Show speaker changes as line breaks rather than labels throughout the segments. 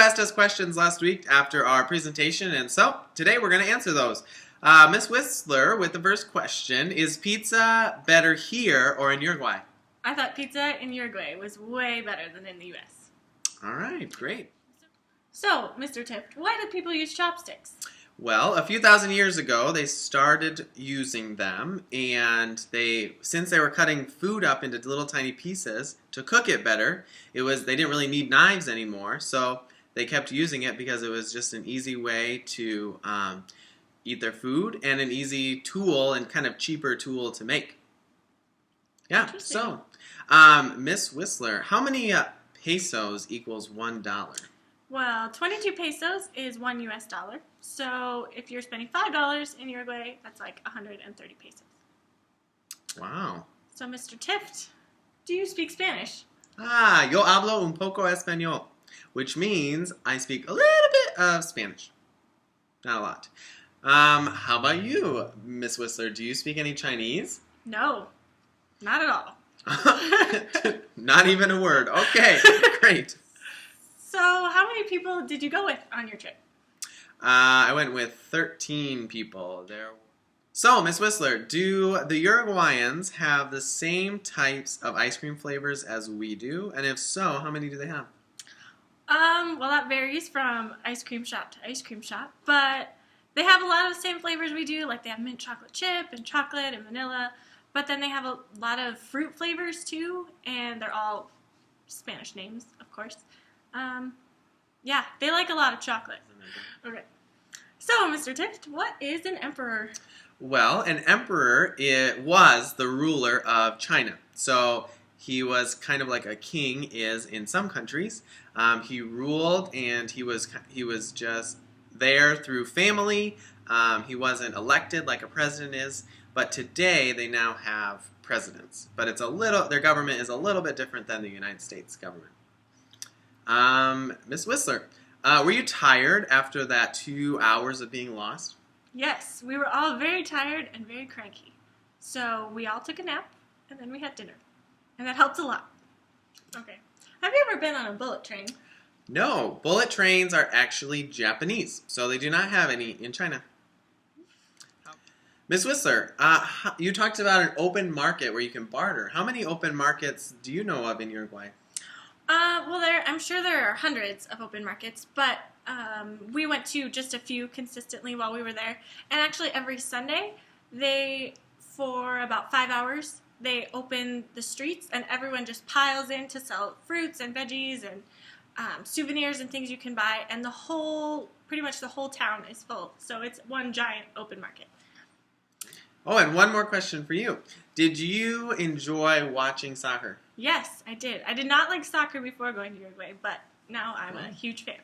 asked us questions last week after our presentation, and so today we're going to answer those. Miss Whistler with the first question, is pizza better here or in Uruguay?
I thought pizza in Uruguay was way better than in the U.S.
All right, great.
So, Mr. Tift, why do people use chopsticks?
Well, a few thousand years ago, they started using them, and since they were cutting food up into little tiny pieces to cook it better, they didn't really need knives anymore, so they kept using it because it was just an easy way to eat their food and an easy tool and kind of cheaper tool to make. Yeah, so, Miss Whistler, how many pesos equals $1?
Well, 22 pesos is $1 US. So if you're spending $5 in Uruguay, that's like 130 pesos.
Wow.
So, Mr. Tift, do you speak Spanish?
Yo hablo un poco español, which means I speak a little bit of Spanish. Not a lot. How about you, Miss Whistler? Do you speak any Chinese?
No, not at all.
Not even a word. Okay, great.
So, how many people did you go with on your trip?
I went with 13 people. So, Miss Whistler, do the Uruguayans have the same types of ice cream flavors as we do? And if so, how many do they have?
Well, that varies from ice cream shop to ice cream shop, but they have a lot of the same flavors we do. Like, they have mint chocolate chip and chocolate and vanilla, but then they have a lot of fruit flavors too, and they're all Spanish names, of course. Yeah, they like a lot of chocolate. Okay. So, Mr. Tift, what is an emperor?
Well, an emperor was the ruler of China. So he was kind of like a king is in some countries. He ruled, and he was just there through family. He wasn't elected like a president is. But today they now have presidents. But their government is a little bit different than the United States government. Miss Whistler, were you tired after that 2 hours of being lost?
Yes, we were all very tired and very cranky. So we all took a nap, and then we had dinner. And that helped a lot. Okay. Have you ever been on a bullet train?
No, bullet trains are actually Japanese, so they do not have any in China. Miss Whistler, you talked about an open market where you can barter. How many open markets do you know of in Uruguay?
Well, I'm sure there are hundreds of open markets, but we went to just a few consistently while we were there. And actually, every Sunday, for about 5 hours, they open the streets, and everyone just piles in to sell fruits and veggies and souvenirs and things you can buy. And pretty much the whole town is full. So it's one giant open market.
Oh, and one more question for you. Did you enjoy watching soccer?
Yes, I did. I did not like soccer before going to Uruguay, but now I'm a huge fan.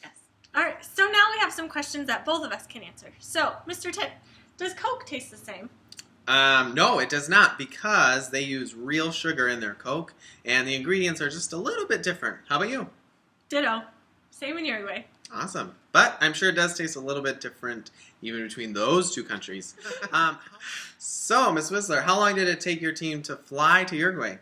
Yes. All right, so now we have some questions that both of us can answer. So, Mr. Tip, does Coke taste the same?
No, it does not, because they use real sugar in their Coke, and the ingredients are just a little bit different. How about you?
Ditto. Same in Uruguay.
Awesome. But I'm sure it does taste a little bit different even between those two countries. So, Miss Whistler, how long did it take your team to fly to Uruguay?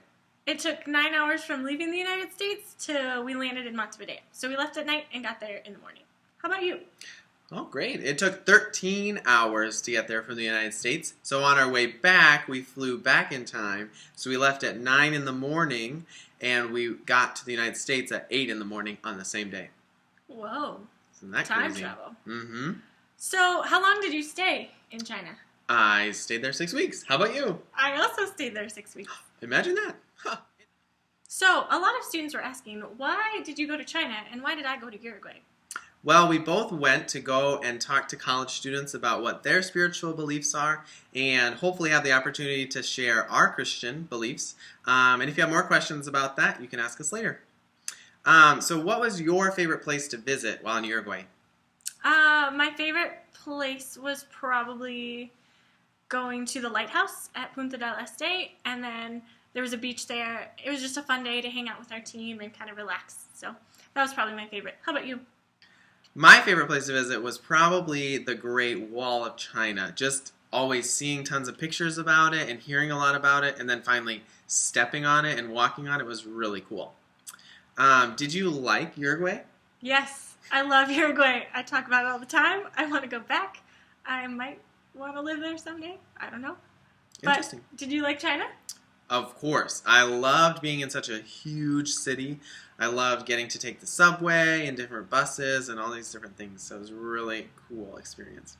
It took 9 hours from leaving the United States till we landed in Montevideo. So we left at night and got there in the morning. How about you?
Oh, great. It took 13 hours to get there from the United States. So on our way back, we flew back in time. So we left at 9 in the morning, and we got to the United States at 8 in the morning on the same day.
Whoa.
Isn't that
Time
crazy?
travel.
Mm-hmm.
So how long did you stay in China?
I stayed there 6 weeks. How about you?
I also stayed there 6 weeks.
Imagine that. Huh.
So a lot of students were asking, why did you go to China and why did I go to Uruguay?
Well, we both went to go and talk to college students about what their spiritual beliefs are and hopefully have the opportunity to share our Christian beliefs. And if you have more questions about that, you can ask us later. So what was your favorite place to visit while in Uruguay?
My favorite place was probably going to the lighthouse at Punta del Este, and then there was a beach there. It was just a fun day to hang out with our team and kind of relax. So that was probably my favorite. How about you?
My favorite place to visit was probably the Great Wall of China. Just always seeing tons of pictures about it and hearing a lot about it, and then finally stepping on it and walking on it was really cool. Did you like Uruguay?
Yes, I love Uruguay. I talk about it all the time. I want to go back. I might want to live there someday. I don't know.
Interesting.
But did you like China?
Of course. I loved being in such a huge city. I loved getting to take the subway and different buses and all these different things. So it was a really cool experience.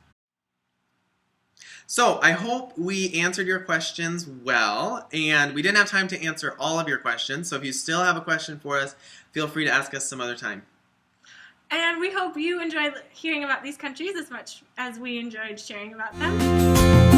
So I hope we answered your questions well, and we didn't have time to answer all of your questions. So if you still have a question for us, feel free to ask us some other time.
And we hope you enjoyed hearing about these countries as much as we enjoyed sharing about them.